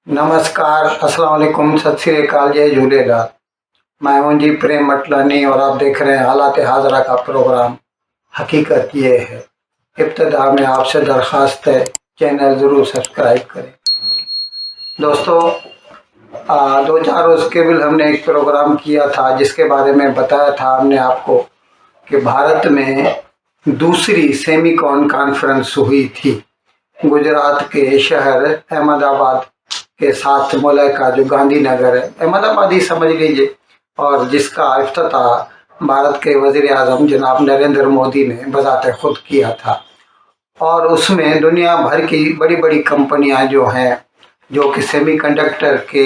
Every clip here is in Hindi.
नमस्कार, अस्सलाम वालेकुम, सत श्री अकाल, जय झूलेलाल। मैं हूं जी प्रेम मटलानी और आप देख रहे हैं हालात हाजरा का प्रोग्राम। हकीकत ये है। इब्तिदा में आपसे दरख्वास्त है, चैनल ज़रूर सब्सक्राइब करें। दोस्तों, 2-4 रोज़ केवल हमने एक प्रोग्राम किया था जिसके बारे में बताया था हमने आपको कि भारत में दूसरी सेमीकॉन कॉन्फ्रेंस हुई थी। गुजरात के शहर अहमदाबाद के साथ मुल्क का जो गांधीनगर है, अहमदाबाद ही समझ लीजिए, और जिसका इफ्तिताह भारत के वज़ीर आज़म जनाब नरेंद्र मोदी ने बज़ाते खुद किया था। और उसमें दुनिया भर की बड़ी बड़ी कंपनियां जो हैं, जो कि सेमीकंडक्टर के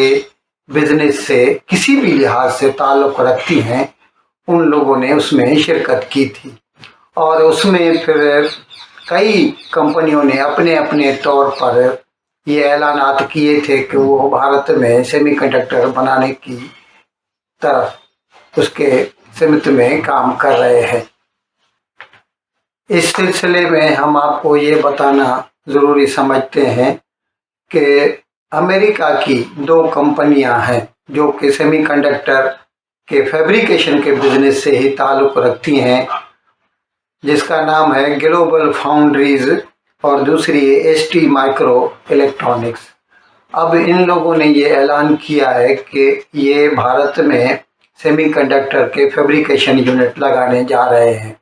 बिजनेस से किसी भी लिहाज से ताल्लुक़ रखती हैं, उन लोगों ने उसमें शिरकत की थी। और उसमें फिर कई कंपनियों ने अपने अपने तौर पर ये ऐलानात किए थे कि वो भारत में सेमीकंडक्टर बनाने की तरफ उसके सिमत में काम कर रहे हैं। इस सिलसिले में हम आपको ये बताना ज़रूरी समझते हैं कि अमेरिका की 2 कंपनियां हैं जो कि सेमीकंडक्टर के फैब्रिकेशन के बिजनेस से ही ताल्लुक़ रखती हैं, जिसका नाम है ग्लोबल फाउंड्रीज और दूसरी है एसटी माइक्रो इलेक्ट्रॉनिक्स। अब इन लोगों ने ये ऐलान किया है कि ये भारत में सेमीकंडक्टर के फैब्रिकेशन यूनिट लगाने जा रहे हैं।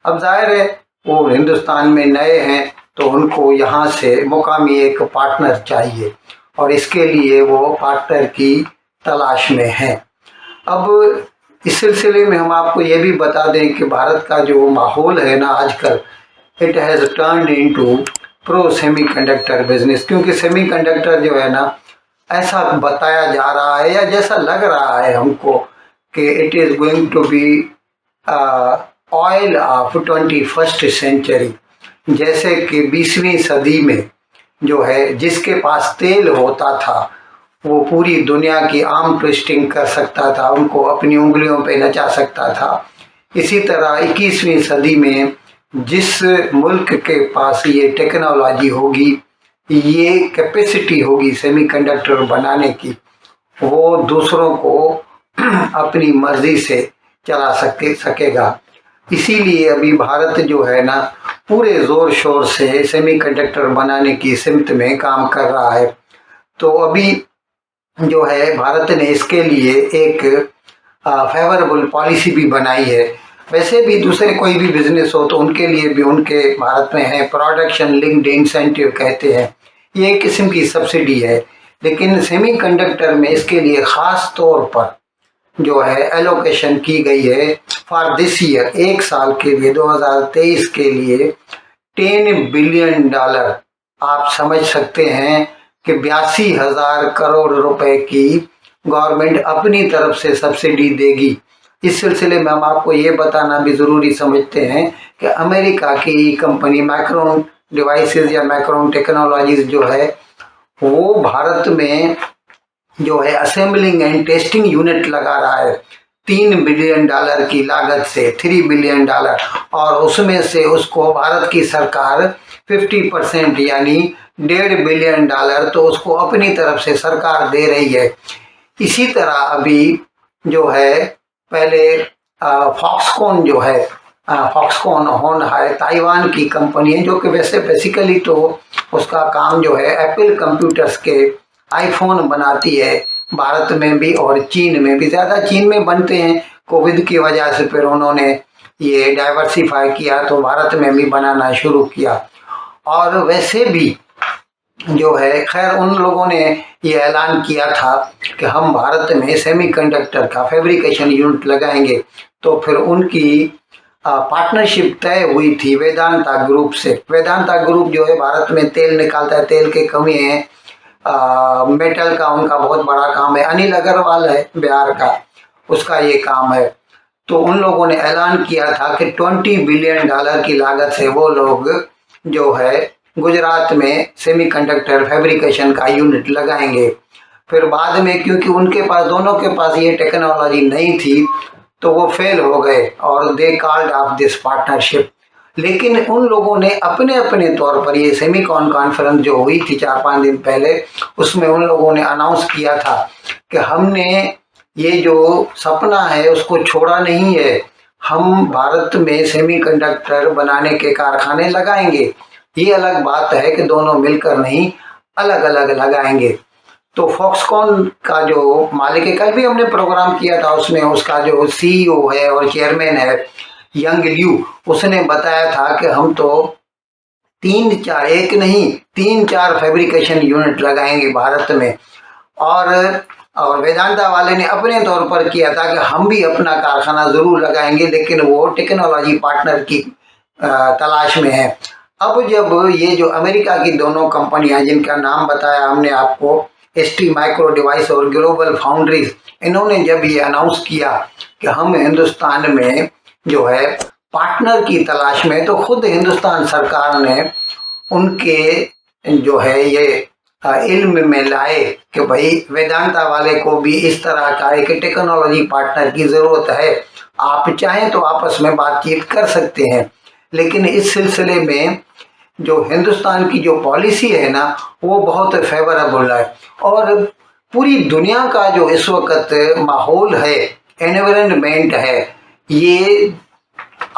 अब जाहिर है वो हिंदुस्तान में नए हैं, तो उनको यहाँ से मुकामी एक पार्टनर चाहिए और इसके लिए वो पार्टनर की तलाश में हैं। अब इस सिलसिले में हम आपको ये भी बता दें कि भारत का जो माहौल है ना आजकल, it has turned into pro semiconductor business, क्योंकि सेमीकंडक्टर जो है ना, ऐसा बताया जा रहा है या जैसा लग रहा है हमको कि it is going to be oil of 21st century. जैसे कि 20वीं सदी में जो है जिसके पास तेल होता था वो पूरी दुनिया की आर्म ट्विस्टिंग कर सकता था, उनको अपनी उंगलियों पे नचा सकता था। इसी तरह 21वीं सदी में जिस मुल्क के पास ये टेक्नोलॉजी होगी, ये कैपेसिटी होगी सेमीकंडक्टर बनाने की, वो दूसरों को अपनी मर्जी से चला सकेगा। इसीलिए अभी भारत जो है ना, पूरे ज़ोर शोर से सेमीकंडक्टर बनाने की सिमत में काम कर रहा है। तो अभी जो है भारत ने इसके लिए एक फेवरेबल पॉलिसी भी बनाई है। वैसे भी दूसरे कोई भी बिजनेस हो तो उनके लिए भी उनके भारत में है प्रोडक्शन लिंक्ड इंसेंटिव कहते हैं, ये एक किस्म की सब्सिडी है। लेकिन सेमीकंडक्टर में इसके लिए ख़ास तौर पर जो है एलोकेशन की गई है फॉर दिस ईयर, एक साल के लिए 2023 के लिए $10 बिलियन। आप समझ सकते हैं कि 82,000 करोड़ रुपए की गवर्नमेंट अपनी तरफ से सब्सिडी देगी। इस सिलसिले में हम आपको ये बताना भी ज़रूरी समझते हैं कि अमेरिका की कंपनी मैक्रोन डिवाइसेस या मैक्रोन टेक्नोलॉजीज जो है, वो भारत में जो है असेंबलिंग एंड टेस्टिंग यूनिट लगा रहा है $3 बिलियन की लागत से, $3 बिलियन, और उसमें से उसको भारत की सरकार 50% यानी $1.5 बिलियन तो उसको अपनी तरफ से सरकार दे रही है। इसी तरह अभी जो है पहले फॉक्सकॉन जो है, फॉक्सकॉन होन है ताइवान की कंपनी है, जो कि वैसे बेसिकली तो उसका काम जो है एप्पल कंप्यूटर्स के आईफोन बनाती है, भारत में भी और चीन में भी। ज़्यादा चीन में बनते हैं, कोविड की वजह से फिर उन्होंने ये डाइवर्सिफाई किया तो भारत में भी बनाना शुरू किया। और वैसे भी जो है खैर उन लोगों ने ये ऐलान किया था कि हम भारत में सेमीकंडक्टर का फैब्रिकेशन यूनिट लगाएंगे, तो फिर उनकी पार्टनरशिप तय हुई थी वेदांता ग्रुप से। वेदांता ग्रुप जो है भारत में तेल निकालता है, तेल की कमी है, मेटल का उनका बहुत बड़ा काम है। अनिल अग्रवाल है बिहार का, उसका ये काम है। तो उन लोगों ने ऐलान किया था कि $20 बिलियन की लागत से वो लोग जो है गुजरात में सेमीकंडक्टर फैब्रिकेशन का यूनिट लगाएंगे। फिर बाद में क्योंकि उनके पास, दोनों के पास ये टेक्नोलॉजी नहीं थी, तो वो फेल हो गए और they called off this partnership. लेकिन उन लोगों ने अपने अपने तौर पर, ये सेमीकॉन कॉन्फ्रेंस जो हुई थी 4-5 दिन पहले, उसमें उन लोगों ने अनाउंस किया था कि हमने ये जो सपना है उसको छोड़ा नहीं है, हम भारत में सेमीकंडक्टर बनाने के कारखाने लगाएंगे। ये अलग बात है कि दोनों मिलकर नहीं, अलग अलग लगाएंगे। तो फॉक्सकॉन का जो मालिक है, कल भी हमने प्रोग्राम किया था उसमें, उसका जो सीईओ है और चेयरमैन है यंग लियू, उसने बताया था कि हम तो 3-4, एक नहीं 3-4 फैब्रिकेशन यूनिट लगाएंगे भारत में। और वेदांता वाले ने अपने तौर पर किया था कि हम भी अपना कारखाना जरूर लगाएंगे, लेकिन वो टेक्नोलॉजी पार्टनर की तलाश में है। अब जब ये जो अमेरिका की दोनों कंपनियां जिनका नाम बताया हमने आपको, ST माइक्रो डिवाइस और ग्लोबल फाउंड्रीज, इन्होंने जब ये अनाउंस किया कि हम हिंदुस्तान में जो है पार्टनर की तलाश में, तो खुद हिंदुस्तान सरकार ने उनके जो है ये इल्म में लाए कि भाई वेदांता वाले को भी इस तरह का एक टेक्नोलॉजी पार्टनर की जरूरत है, आप चाहें तो आपस में बातचीत कर सकते हैं। लेकिन इस सिलसिले में जो हिंदुस्तान की जो पॉलिसी है ना, वो बहुत फेवरेबल है। और पूरी दुनिया का जो इस वक्त माहौल है, एनवायरनमेंट है, ये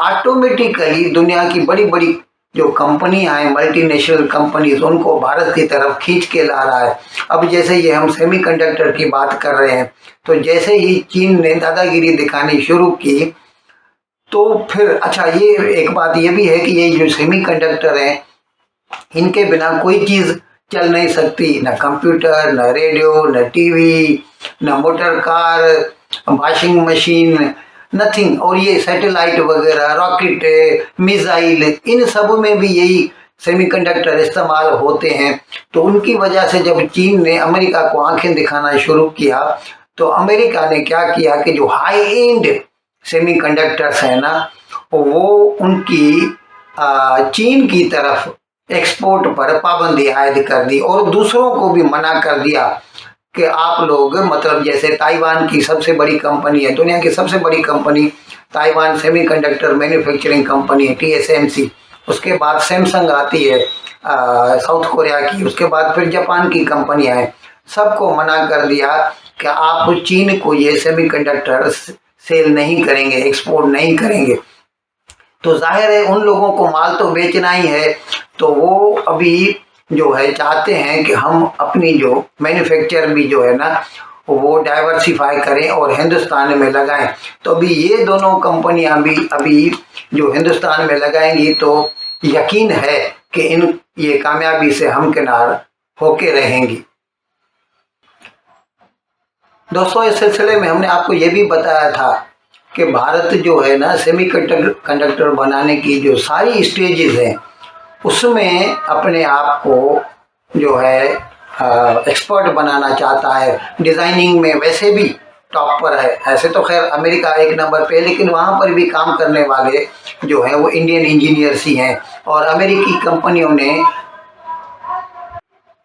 ऑटोमेटिकली दुनिया की बड़ी बड़ी जो कंपनियां हैं, मल्टीनेशनल कंपनीज, उनको भारत की तरफ खींच के ला रहा है। अब जैसे ये हम सेमीकंडक्टर की बात कर रहे हैं, तो जैसे ही चीन ने दादागिरी दिखानी शुरू की, तो फिर अच्छा, ये एक बात ये भी है कि ये जो सेमीकंडक्टर हैं, इनके बिना कोई चीज चल नहीं सकती, न कंप्यूटर, न रेडियो, न टीवी, न motor car, washing machine, nothing. और ये सैटेलाइट वगैरह, रॉकेट, मिसाइल, इन सब में भी यही सेमीकंडक्टर इस्तेमाल होते हैं। तो उनकी वजह से जब चीन ने अमेरिका को आंखें दिखाना शुरू किया, तो अमेरिका ने क्या किया कि जो हाई एंड सेमीकंडक्टर्स है ना, वो उनकी चीन की तरफ एक्सपोर्ट पर पाबंदी आयद कर दी और दूसरों को भी मना कर दिया कि आप लोग, मतलब जैसे ताइवान की सबसे बड़ी कंपनी है, दुनिया की सबसे बड़ी company Taiwan semiconductor manufacturing company है, TSMC। उसके बाद सैमसंग आती है साउथ कोरिया की, उसके बाद फिर जापान की कंपनियां हैं। सबको मना कर दिया कि आप चीन को ये सेमीकंडक्टर सेल नहीं करेंगे, एक्सपोर्ट नहीं करेंगे। तो जाहिर है उन लोगों को माल तो बेचना ही है, तो वो अभी जो है चाहते हैं कि हम अपनी जो मैन्युफैक्चर भी जो है ना, वो डाइवर्सिफाई करें और हिंदुस्तान में लगाएं। तो अभी ये दोनों कंपनियां भी अभी जो हिंदुस्तान में लगाएंगी, तो यकीन है कि ये कामयाबी से हमकिनार होके रहेंगी। दोस्तों, इस सिलसिले में हमने आपको ये भी बताया था कि भारत जो है ना, सेमीकंडक्टर बनाने की जो सारी स्टेजेस हैं, उसमें अपने आप को जो है एक्सपर्ट बनाना चाहता है। डिज़ाइनिंग में वैसे भी टॉप पर है, ऐसे तो खैर अमेरिका एक नंबर पे है, लेकिन वहाँ पर भी काम करने वाले जो हैं वो इंडियन इंजीनियर्स ही हैं। और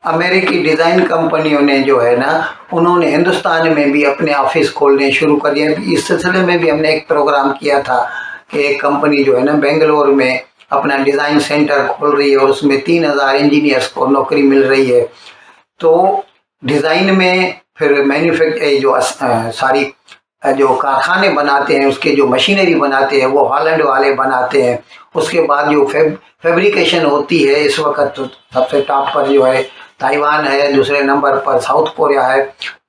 अमेरिकी डिज़ाइन कंपनियों ने जो है ना, उन्होंने हिंदुस्तान में भी अपने ऑफिस खोलने शुरू कर दिए। इस सिलसिले में भी हमने एक प्रोग्राम किया था कि एक कंपनी जो है ना, बेंगलोर में अपना डिज़ाइन सेंटर खोल रही है और उसमें 3000 इंजीनियर्स को नौकरी मिल रही है। तो डिज़ाइन में फिर मैन्युफैक्चर जो सारी जो कारखाने बनाते हैं, उसके जो मशीनरी बनाते हैं, वो हॉलैंड वाले बनाते हैं। उसके बाद जो फैब्रिकेशन होती है, इस वक्त तो सबसे टॉप पर जो है ताइवान है, दूसरे नंबर पर साउथ कोरिया है।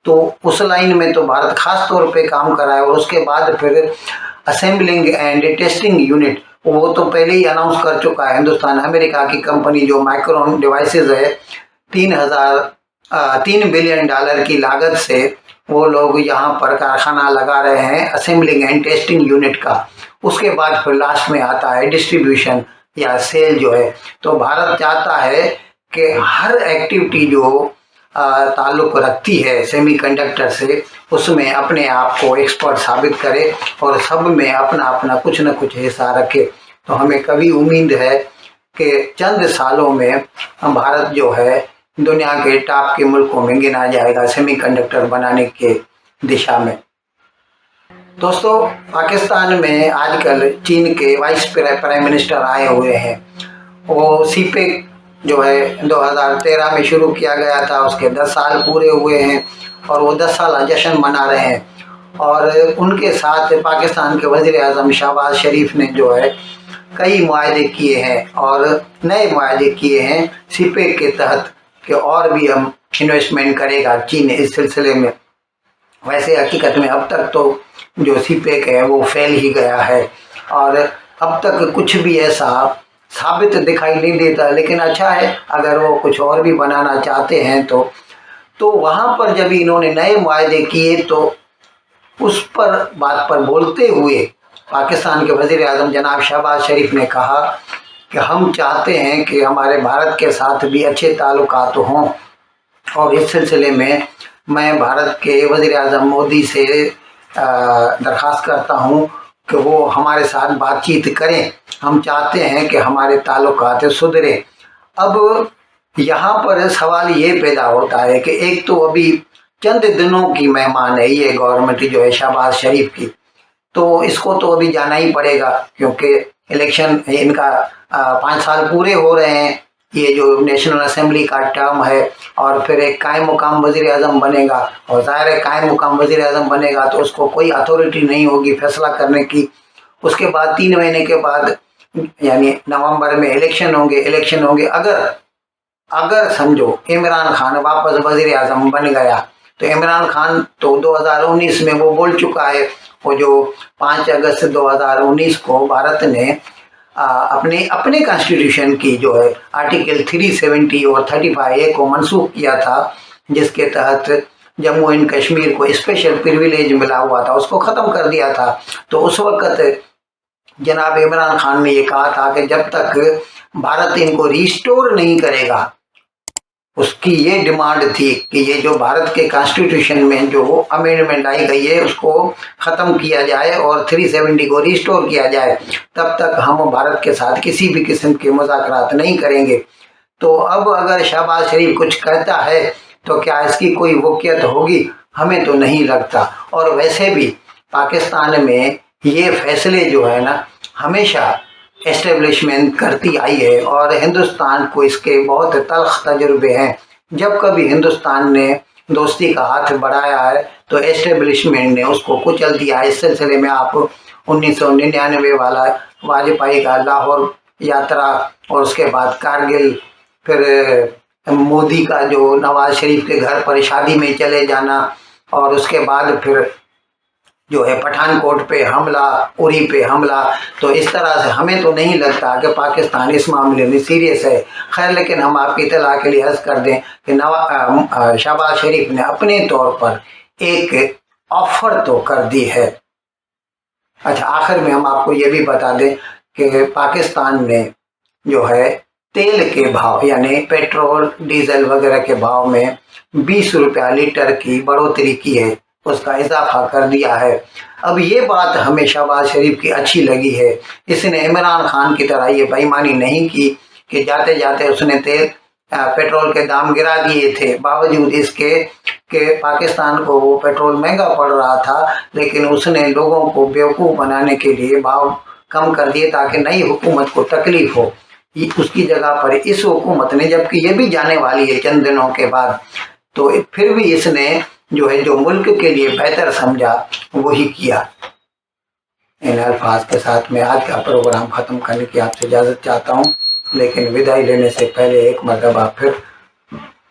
तो उस लाइन में तो भारत खास तौर पे काम कर रहा है। और उसके बाद फिर असेंबलिंग एंड टेस्टिंग यूनिट, वो तो पहले ही अनाउंस कर चुका है हिंदुस्तान। अमेरिका की कंपनी जो माइक्रोन डिवाइसेस है, 3 बिलियन डॉलर की लागत से वो लोग यहाँ पर कारखाना लगा रहे हैं असेंबलिंग एंड टेस्टिंग यूनिट का। उसके बाद फिर लास्ट में आता है डिस्ट्रीब्यूशन या सेल जो है। तो भारत चाहता है कि हर एक्टिविटी जो ताल्लुक रखती है सेमीकंडक्टर से, उसमें अपने आप को एक्सपर्ट साबित करे और सब में अपना अपना कुछ न कुछ हिस्सा रखे। तो हमें कभी उम्मीद है कि चंद सालों में भारत जो है दुनिया के टॉप के मुल्कों में गिना जाएगा सेमीकंडक्टर बनाने के दिशा में। दोस्तों, पाकिस्तान में आजकल चीन के वाइस प्राइम मिनिस्टर आए हुए हैं। वो सीपेक जो है 2013 में शुरू किया गया था, उसके 10 साल पूरे हुए हैं और वो 10 साल जश्न मना रहे हैं। और उनके साथ पाकिस्तान के वज़ीर आज़म शहबाज शरीफ ने जो है कई मुआहदे किए हैं और नए मुआहदे किए हैं सीपेक के तहत कि और भी हम इन्वेस्टमेंट करेगा चीन इस सिलसिले में। वैसे हकीकत में अब तक तो जो सीपेक है वो फैल ही गया है और अब तक कुछ भी ऐसा साबित दिखाई नहीं देता। लेकिन अच्छा है, अगर वो कुछ और भी बनाना चाहते हैं तो वहाँ पर जब इन्होंने नए मुआहदे किए तो उस पर बात पर बोलते हुए पाकिस्तान के वज़ीर आज़म जनाब शहबाज शरीफ ने कहा कि हम चाहते हैं कि हमारे भारत के साथ भी अच्छे ताल्लुकात हों और इस सिलसिले में मैं भारत के वज़ीर आज़म मोदी से दरख्वास्त करता हूं कि वो हमारे साथ बातचीत करें। हम चाहते हैं कि हमारे ताल्लुकात सुधरे। अब यहाँ पर सवाल ये पैदा होता है कि एक तो अभी चंद दिनों की मेहमान है ये गवर्नमेंट जो है शहबाज शरीफ की, तो इसको तो अभी जाना ही पड़ेगा क्योंकि इलेक्शन इनका 5 साल पूरे हो रहे हैं। ये जो नेशनल असेंबली का टर्म है और फिर एक कायम मुकाम वज़ीर आज़म बनेगा और ज़ाहिर है कायम मुकाम वज़ीर आज़म बनेगा तो उसको कोई अथॉरिटी नहीं होगी फैसला करने की। उसके बाद 3 महीने के बाद यानी नवंबर में इलेक्शन होंगे। अगर समझो इमरान खान वापस वज़ीर आज़म बन गया तो इमरान खान तो 2019 में वो बोल चुका है, वो जो 5 अगस्त 2019 को भारत ने अपने कॉन्स्टिट्यूशन की जो है आर्टिकल 370 और 35A को मनसूख किया था, जिसके तहत जम्मू एंड कश्मीर को स्पेशल प्रिविलेज मिला हुआ था, उसको ख़त्म कर दिया था। तो उस वक़्त जनाब इमरान खान ने ये कहा था कि जब तक भारत इनको रिस्टोर नहीं करेगा, उसकी ये डिमांड थी कि ये जो भारत के कॉन्स्टिट्यूशन में जो अमेंडमेंट लाई गई है उसको ख़त्म किया जाए और 370 को रिस्टोर किया जाए, तब तक हम भारत के साथ किसी भी किस्म के मुज़ाकरात नहीं करेंगे। तो अब अगर शहबाज शरीफ कुछ कहता है तो क्या इसकी कोई वक़ीयत होगी? हमें तो नहीं लगता। और वैसे भी पाकिस्तान में ये फैसले जो है ना हमेशा एस्टेब्लिशमेंट करती आई है और हिंदुस्तान को इसके बहुत तल्ख तजुर्बे हैं। जब कभी हिंदुस्तान ने दोस्ती का हाथ बढ़ाया है तो एस्टेब्लिशमेंट ने उसको कुचल दिया। इस सिलसिले में आप 1999 वाला वाजपेयी का लाहौर यात्रा और उसके बाद कारगिल, फिर मोदी का जो नवाज शरीफ के घर पर शादी में चले जाना और उसके बाद फिर जो है पठानकोट पे हमला, उरी पे हमला। तो इस तरह से हमें तो नहीं लगता कि पाकिस्तान इस मामले में सीरियस है। खैर, लेकिन हम आपकी इत्तला के लिए अर्ज़ कर दें कि शहबाज शरीफ ने अपने तौर पर एक ऑफर तो कर दी है। अच्छा, आखिर में हम आपको ये भी बता दें कि पाकिस्तान ने जो है तेल के भाव यानी पेट्रोल डीजल वगैरह के भाव में 20 रुपया लीटर की बढ़ोतरी की है, उसका इजाफा कर दिया है। अब ये बात हमें शहबाज शरीफ की अच्छी लगी है। इसने इमरान खान की तरह ये बेईमानी नहीं की कि जाते जाते उसने पेट्रोल के दाम गिरा दिए थे, बावजूद इसके कि पाकिस्तान को वो पेट्रोल महंगा पड़ रहा था, लेकिन उसने लोगों को बेवकूफ़ बनाने के लिए भाव कम कर दिए ताकि नई हुकूमत को तकलीफ हो। उसकी जगह पर इस हुकूमत ने, जबकि ये भी जाने वाली है चंद दिनों के बाद, तो फिर भी इसने जो है जो मुल्क के लिए बेहतर समझा वही किया। इन अल्फाज के साथ मैं आज का प्रोग्राम ख़त्म करने की आपसे इजाज़त चाहता हूँ, लेकिन विदाई लेने से पहले एक मरतबा फिर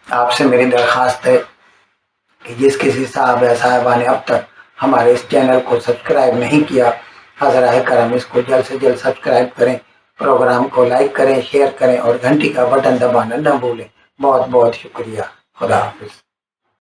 आपसे मेरी दरख्वास्त है कि जिस किसी साहब या साहिबा ने अब तक हमारे इस चैनल को सब्सक्राइब नहीं किया, हज़राए करम इसको जल्द से जल्द सब्सक्राइब करें, प्रोग्राम को लाइक करें, शेयर करें और घंटी का बटन दबाना न भूलें। बहुत बहुत शुक्रिया। खुदा हाफिज़।